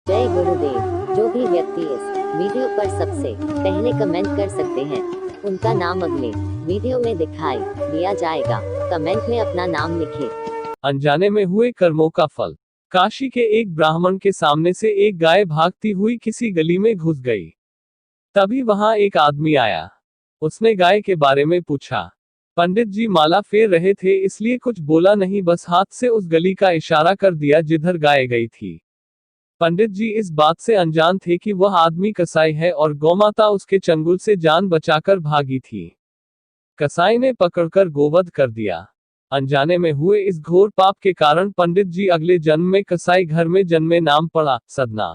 जय गुरुदेव। जो भी व्यक्ति इस वीडियो पर सबसे पहले कमेंट कर सकते हैं उनका नाम अगले वीडियो में दिखाई दिया जाएगा। कमेंट में अपना नाम लिखें। अनजाने में हुए कर्मों का फल। काशी के एक ब्राह्मण के सामने से एक गाय भागती हुई किसी गली में घुस गई। तभी वहां एक आदमी आया। उसने गाय के बारे में पूछा। पंडित जी माला फेर रहे थे, इसलिए कुछ बोला नहीं, बस हाथ से उस गली का इशारा कर दिया जिधर गाय गई थी। पंडित जी इस बात से अनजान थे कि वह आदमी कसाई है और गौमाता उसके चंगुल से जान बचाकर भागी थी। कसाई ने पकड़कर गोवध कर दिया। अनजाने में हुए इस घोर पाप के कारण पंडित जी अगले जन्म में कसाई घर में जन्मे, नाम पड़ा सदना।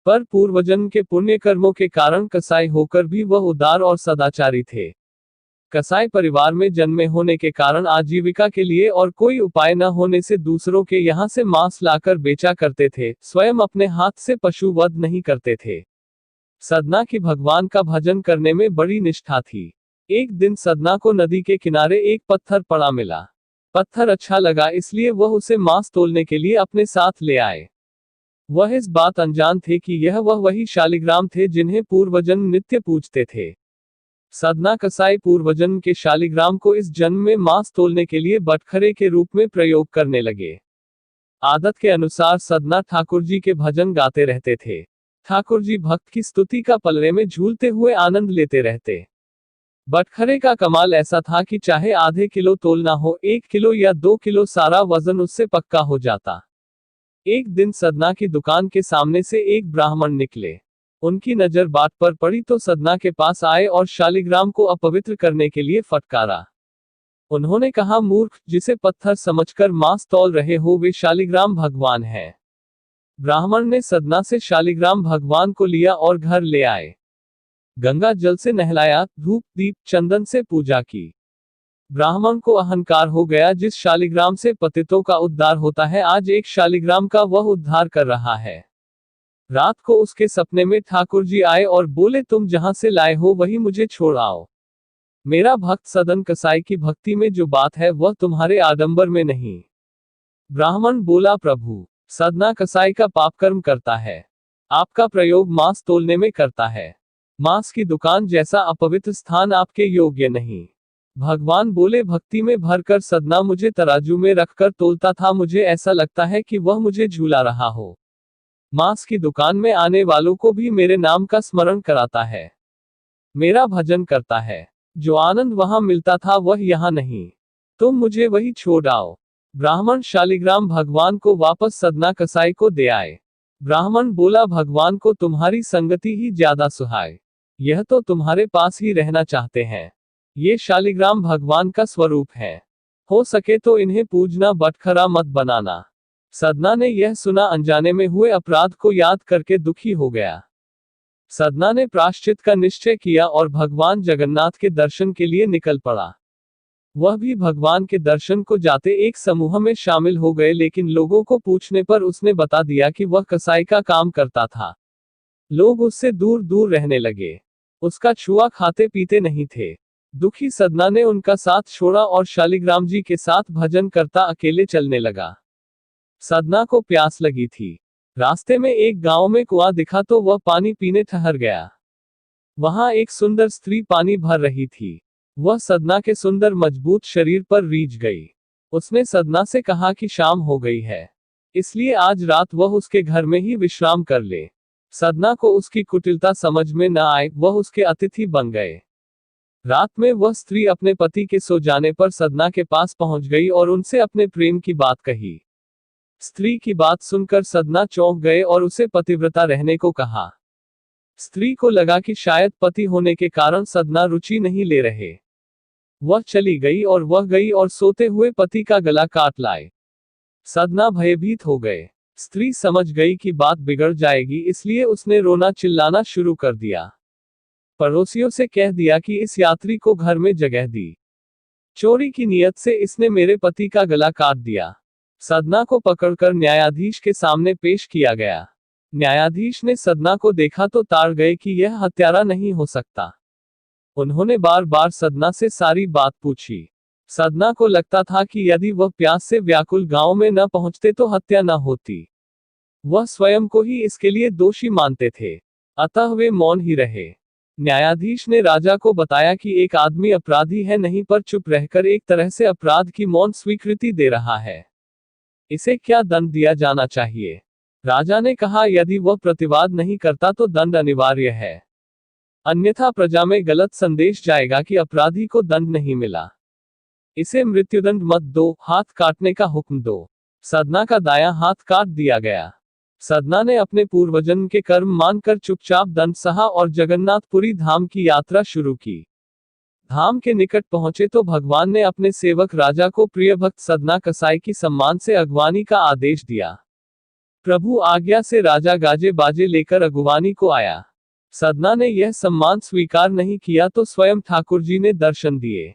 पर पूर्वजन्म के पुण्य कर्मों के कारण कसाई होकर भी वह उदार और सदाचारी थे। कसाई परिवार में जन्मे होने के कारण आजीविका के लिए और कोई उपाय न होने से दूसरों के यहाँ से मांस लाकर बेचा करते थे, स्वयं अपने हाथ से पशु वध नहीं करते थे। सदना की भगवान का भजन करने में बड़ी निष्ठा थी। एक दिन सदना को नदी के किनारे एक पत्थर पड़ा मिला। पत्थर अच्छा लगा, इसलिए वह उसे मांस तोलने के लिए अपने साथ ले आए। वह इस बात अनजान थे कि यह वही शालिग्राम थे जिन्हें पूर्वजन्म नित्य पूजते थे। सदना कसाई पूर्वजन्म के शालिग्राम को इस जन्म में मांस तोलने के लिए बटखरे के रूप में प्रयोग करने लगे। आदत के अनुसार सदना ठाकुर जी के भजन गाते रहते थे। ठाकुर जी भक्त की स्तुति का पलड़े में झूलते हुए आनंद लेते रहते। बटखरे का कमाल ऐसा था कि चाहे आधे किलो तोलना हो, 1 किलो या 2 किलो, सारा वजन उससे पक्का हो जाता। एक दिन सदना की दुकान के सामने से एक ब्राह्मण निकले। उनकी नजर बाट पर पड़ी तो सदना के पास आए और शालिग्राम को अपवित्र करने के लिए फटकारा। उन्होंने कहा, मूर्ख, जिसे पत्थर समझकर मांस तौल रहे हो वे शालिग्राम भगवान है। ब्राह्मण ने सदना से शालिग्राम भगवान को लिया और घर ले आए। गंगा जल से नहलाया, धूप दीप चंदन से पूजा की। ब्राह्मण को अहंकार हो गया, जिस शालिग्राम से पतितों का उद्धार होता है, आज एक शालिग्राम का वह उद्धार कर रहा है। रात को उसके सपने में ठाकुर जी आए और बोले, तुम जहां से लाए हो वही मुझे छोड़ आओ। मेरा भक्त सदन कसाई की भक्ति में जो बात है वह तुम्हारे आडंबर में नहीं। ब्राह्मण बोला, प्रभु, सदना कसाई का पाप कर्म करता है, आपका प्रयोग मांस तोलने में करता है। मांस की दुकान जैसा अपवित्र स्थान आपके योग्य नहीं। भगवान बोले, भक्ति में भरकर सदना मुझे तराजू में रखकर तोलता था, मुझे ऐसा लगता है कि वह मुझे झूला रहा हो। मांस की दुकान में आने वालों को भी मेरे नाम का स्मरण कराता है, मेरा भजन करता है। जो आनंद वहां मिलता था वह यहाँ नहीं। तुम मुझे वही छोड़ आओ। ब्राह्मण शालिग्राम भगवान को वापस सदना कसाई को दे आए। ब्राह्मण बोला, भगवान को तुम्हारी संगति ही ज्यादा सुहाए, यह तो तुम्हारे पास ही रहना चाहते हैं। ये शालिग्राम भगवान का स्वरूप है, हो सके तो इन्हें पूजना, बटखरा मत बनाना। सदना ने यह सुना, अनजाने में हुए अपराध को याद करके दुखी हो गया। सदना ने प्रायश्चित का निश्चय किया और भगवान जगन्नाथ के दर्शन के लिए निकल पड़ा। वह भी भगवान के दर्शन को जाते एक समूह में शामिल हो गए, लेकिन लोगों को पूछने पर उसने बता दिया कि वह कसाई का काम करता था। लोग उससे दूर दूर रहने लगे, उसका छुआ खाते पीते नहीं थे। दुखी सदना ने उनका साथ छोड़ा और शालिग्राम जी के साथ भजन करता अकेले चलने लगा। सदना को प्यास लगी थी। रास्ते में एक गांव में कुआं दिखा तो वह पानी पीने ठहर गया। वहां एक सुंदर स्त्री पानी भर रही थी। वह सदना के सुंदर मजबूत शरीर पर रीझ गई। उसने सदना से कहा कि शाम हो गई है, इसलिए आज रात वह उसके घर में ही विश्राम कर ले। सदना को उसकी कुटिलता समझ में न आए, वह उसके अतिथि बन गए। रात में वह स्त्री अपने पति के सो जाने पर सदना के पास पहुंच गई और उनसे अपने प्रेम की बात कही। स्त्री की बात सुनकर सदना चौंक गए और उसे पतिव्रता रहने को कहा। स्त्री को लगा कि शायद पति होने के कारण सदना रुचि नहीं ले रहे। वह चली गई और सोते हुए पति का गला काट लाए। सदना भयभीत हो गए। स्त्री समझ गई कि बात बिगड़ जाएगी, इसलिए उसने रोना चिल्लाना शुरू कर दिया। पड़ोसियों से कह दिया कि इस यात्री को घर में जगह दी। चोरी की नियत से इसने मेरे पति का गला काट दिया। सदना को पकड़कर न्यायाधीश के सामने पेश किया गया। न्यायाधीश ने सदना को देखा तो ताड़ गए कि यह हत्यारा नहीं हो सकता। उन्होंने बार बार सदना से सारी बात पूछी। सदना को लगता था कि यदि वह प्यास से व्याकुल गांव में न पहुंचते तो हत्या न होती। वह स्वयं को ही इसके लिए दोषी मानते थे, अतः वे मौन ही रहे। न्यायाधीश ने राजा को बताया कि एक आदमी अपराधी है नहीं पर चुप रहकर एक तरह से अपराध की मौन स्वीकृति दे रहा है। इसे क्या दंड दिया जाना चाहिए? राजा ने कहा, यदि वह प्रतिवाद नहीं करता तो दंड अनिवार्य है, अन्यथा प्रजा में गलत संदेश जाएगा कि अपराधी को दंड नहीं मिला। इसे मृत्युदंड मत दो, हाथ काटने का हुक्म दो। सदना का दायां हाथ काट दिया गया। सदना ने अपने पूर्वजन्म के कर्म मानकर चुपचाप दंड सहा और जगन्नाथपुरी धाम की यात्रा शुरू की। धाम के निकट पहुंचे तो भगवान ने अपने सेवक राजा को प्रिय भक्त सदना कसाई की सम्मान से अगवानी का आदेश दिया। प्रभु आज्ञा से राजा गाजे बाजे लेकर अगवानी को आया। सदना ने यह सम्मान स्वीकार नहीं किया तो स्वयं ठाकुर जी ने दर्शन दिए।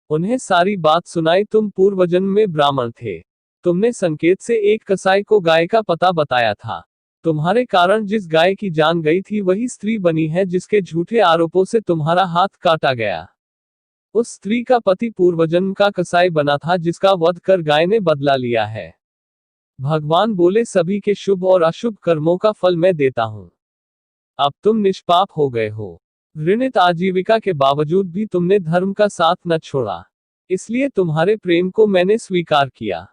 उन्हें सारी बात सुनाई। तुम पूर्वजन्म में ब्राह्मण थे, तुमने संकेत से एक कसाई को गाय का पता बताया था। तुम्हारे कारण जिस गाय की जान गई थी वही स्त्री बनी है जिसके झूठे आरोपों से तुम्हारा हाथ काटा गया। उस स्त्री का पति पूर्वजन्म का कसाई बना था जिसका वध कर गाय ने बदला लिया है। भगवान बोले, सभी के शुभ और अशुभ कर्मों का फल मैं देता हूं। अब तुम निष्पाप हो गए हो। घृणित आजीविका के बावजूद भी तुमने धर्म का साथ न छोड़ा, इसलिए तुम्हारे प्रेम को मैंने स्वीकार किया।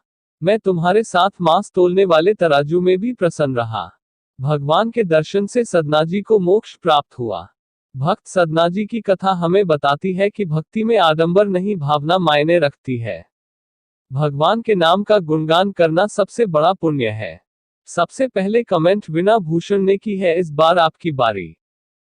मैं तुम्हारे साथ मांस तोलने वाले तराजू में भी प्रसन्न रहा। भगवान के दर्शन से सदनाजी को मोक्ष प्राप्त हुआ। भक्त सदनाजी की कथा हमें बताती है कि भक्ति में आडंबर नहीं, भावना मायने रखती है। भगवान के नाम का गुणगान करना सबसे बड़ा पुण्य है। सबसे पहले कमेंट वीणा भूषण ने की है। इस बार आपकी बारी।